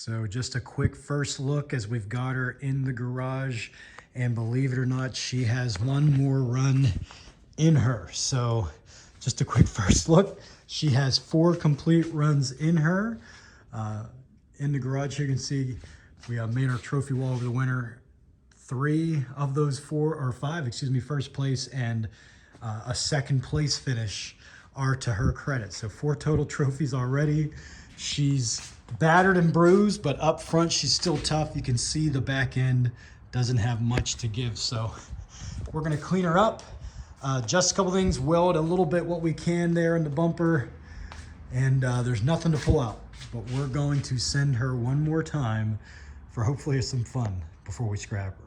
So just a quick first look as we've got her in the garage, and believe it or not, she has one more run in her. So just a quick first look. She has 4 complete runs in her. In the garage here, you can see we made our trophy wall over the winter. 3 of those 4, or 5, excuse me, first place and a second place finish are to her credit. So 4 total trophies already. She's battered and bruised, but up front she's still tough. You can see the back end doesn't have much to give. So we're gonna clean her up. Just a couple things, weld a little bit what we can there in the bumper, and there's nothing to pull out. But we're going to send her one more time for hopefully some fun before we scrap her.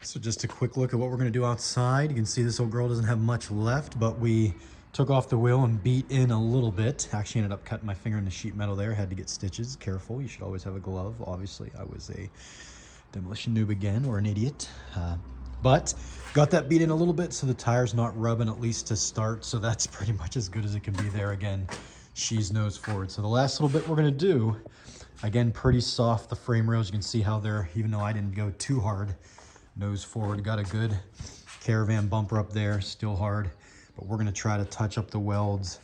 So just a quick look at what we're gonna do outside. You can see this old girl doesn't have much left, but we took off the wheel and beat in a little bit. Actually ended up cutting my finger in the sheet metal there. Had to get stitches. Careful, you should always have a glove. Obviously, I was a demolition noob again, or an idiot. But got that beat in a little bit so the tire's not rubbing, at least to start. So that's pretty much as good as it can be there. Again, she's nose forward. So the last little bit we're gonna do, again, pretty soft, the frame rails. You can see how they're, even though I didn't go too hard, nose forward. Got a good Caravan bumper up there, still hard. But we're gonna try to touch up the welds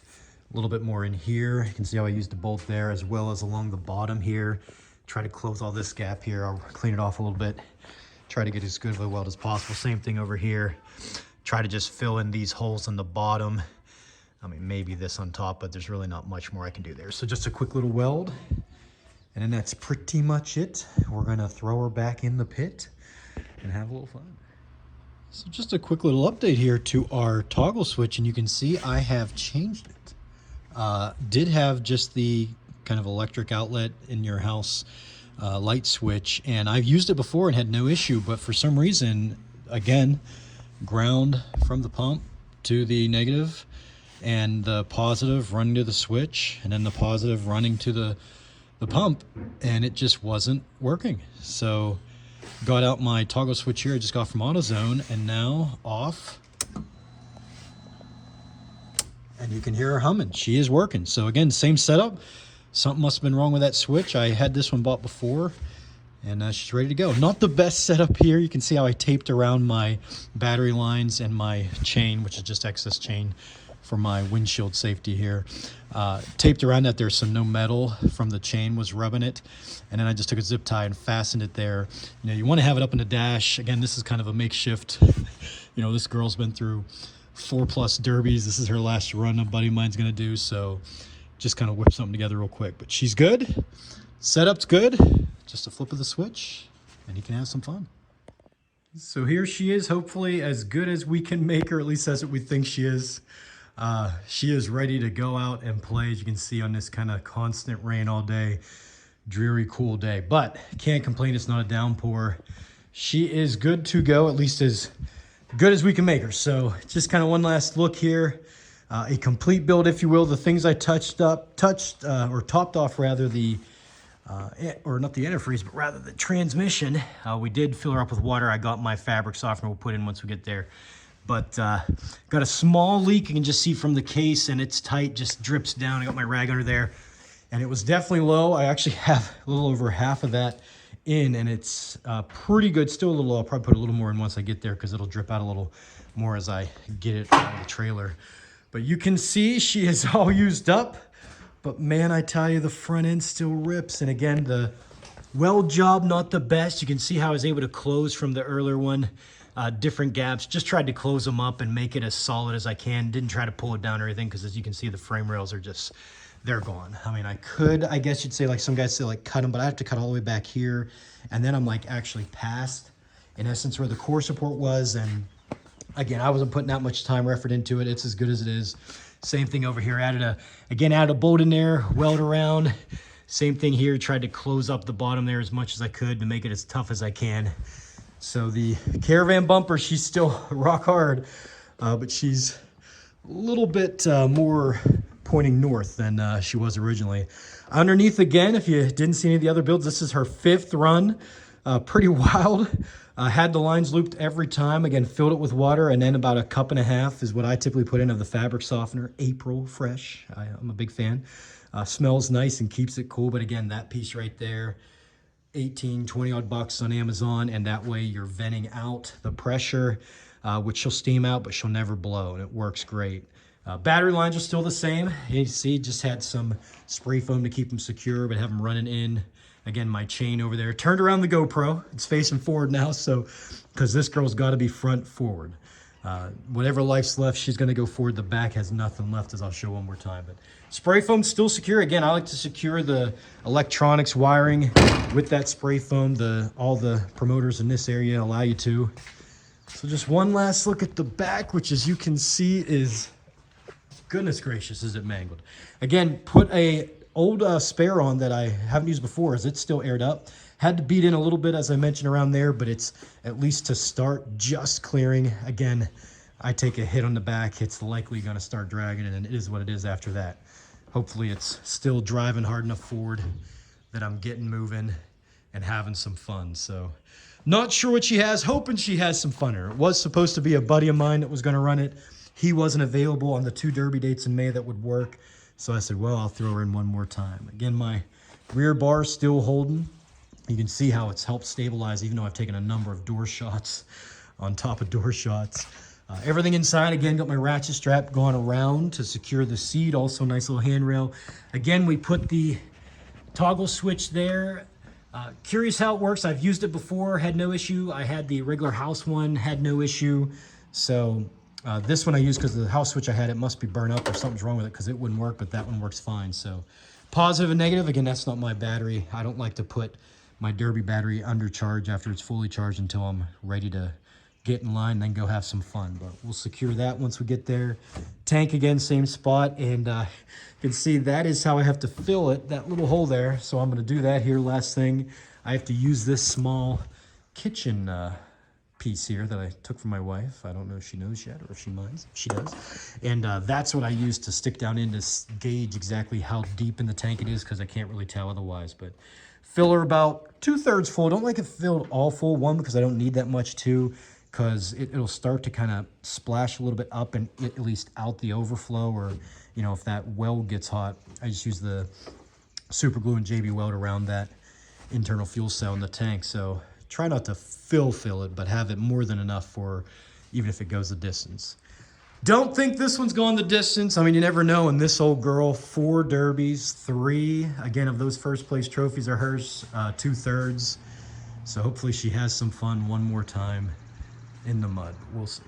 a little bit more in here. You can see how I used the bolt there, as well as along the bottom here. Try to close all this gap here. I'll clean it off a little bit. Try to get as good of a weld as possible. Same thing over here. Try to just fill in these holes in the bottom. I mean, maybe this on top, but there's really not much more I can do there. So just a quick little weld. And then that's pretty much it. We're gonna throw her back in the pit and have a little fun. So just a quick little update here to our toggle switch, and you can see I have changed it. Did have just the kind of electric outlet in your house light switch, and I've used it before and had no issue, but for some reason, again, ground from the pump to the negative, and the positive running to the switch, and then the positive running to the pump, and it just wasn't working. So got out my toggle switch here I just got from AutoZone, and now off, and you can hear her humming. She is working. So again, same setup. Something must have been wrong with that switch. I had this one bought before, and she's ready to go. Not the best setup here. You can see how I taped around my battery lines and my chain, which is just excess chain for my windshield safety here. Taped around that, there's no metal from the chain was rubbing it, and then I just took a zip tie and fastened it there. You know, you want to have it up in the dash. Again, this is kind of a makeshift. You know, this girl's been through 4+ derbies. This is her last run a buddy of mine's gonna do, so just kind of whip something together real quick. But she's good, setup's good, just a flip of the switch and you can have some fun. So here she is, hopefully as good as we can make her, at least that's what we think she is. She is ready to go out and play, as you can see on this kind of constant rain all day, dreary, cool day. But can't complain, it's not a downpour. She is good to go, at least as good as we can make her. So just kind of one last look here. A complete build, if you will. The things I topped off rather, or not the antifreeze, but rather the transmission. We did fill her up with water. I got my fabric softener we'll put in once we get there. But got a small leak, you can just see from the case, and it's tight, just drips down. I got my rag under there, and it was definitely low. I actually have a little over half of that in, and it's pretty good. Still a little low. I'll probably put a little more in once I get there, because it'll drip out a little more as I get it out of the trailer. But you can see she is all used up. But man, I tell you, the front end still rips. And again, the weld job, not the best. You can see how I was able to close from the earlier one. Different gaps, just tried to close them up and make it as solid as I can. Didn't try to pull it down or anything, because as you can see, the frame rails are just, they're gone. I mean, I could, I guess you'd say, like some guys say, like cut them, but I have to cut all the way back here. And then I'm like actually past, in essence, where the core support was. And again, I wasn't putting that much time or effort into it. It's as good as it is. Same thing over here. Added a bolt in there, weld around. Same thing here. Tried to close up the bottom there as much as I could to make it as tough as I can. So the Caravan bumper, she's still rock hard, but she's a little bit more pointing north than she was originally. Underneath, again, if you didn't see any of the other builds, this is her 5th run. Pretty wild. Had the lines looped every time. Again, filled it with water, and then about 1.5 cups is what I typically put in of the fabric softener. April Fresh. I'm a big fan. Smells nice and keeps it cool. But again, that piece right there, 18, 20 odd bucks on Amazon. And that way you're venting out the pressure, which she'll steam out, but she'll never blow. And it works great. Battery lines are still the same. You see, just had some spray foam to keep them secure, but have them running in. Again, my chain over there. Turned around the GoPro. It's facing forward now, so because this girl's got to be front forward. Whatever life's left, she's going to go forward. The back has nothing left, as I'll show one more time. But spray foam still secure. Again, I like to secure the electronics wiring with that spray foam. All the promoters in this area allow you to. So just one last look at the back, which as you can see is, goodness gracious, is it mangled. Again, put a old spare on that I haven't used before, as it's still aired up. Had to beat in a little bit, as I mentioned, around there, but it's at least to start just clearing. Again, I take a hit on the back, it's likely going to start dragging, and it is what it is after that. Hopefully it's still driving hard enough forward that I'm getting moving and having some fun. So not sure what she has, hoping she has some fun here. It was supposed to be a buddy of mine that was going to run it. He wasn't available on the 2 Derby dates in May that would work. So I said, well, I'll throw her in one more time. Again, my rear bar is still holding. You can see how it's helped stabilize, even though I've taken a number of door shots on top of door shots. Everything inside, again, got my ratchet strap going around to secure the seat. Also, nice little handrail. Again, we put the toggle switch there. Curious how it works. I've used it before, had no issue. I had the regular house one, had no issue. So this one I use because the house switch I had, it must be burnt up or something's wrong with it because it wouldn't work, but that one works fine. So positive and negative. Again, that's not my battery. I don't like to put my Derby battery under charge after it's fully charged until I'm ready to get in line and then go have some fun. But we'll secure that once we get there. Tank again, same spot. And you can see that is how I have to fill it, that little hole there. So I'm going to do that here. Last thing, I have to use this small kitchen piece here that I took from my wife. I don't know if she knows yet or if she minds. She does. And that's what I use to stick down in to gauge exactly how deep in the tank it is, because I can't really tell otherwise. But fill her about 2/3 full. Don't like it filled all full. One, because I don't need that much. Two, because it'll start to kind of splash a little bit up and at least out the overflow, or, you know, if that weld gets hot, I just use the super glue and JB Weld around that internal fuel cell in the tank. So try not to fill it, but have it more than enough for even if it goes the distance. Don't think this one's gone the distance. I mean, you never know. And this old girl, 4 derbies, 3, again, of those first place trophies are hers, 2/3. So hopefully she has some fun one more time in the mud. We'll see.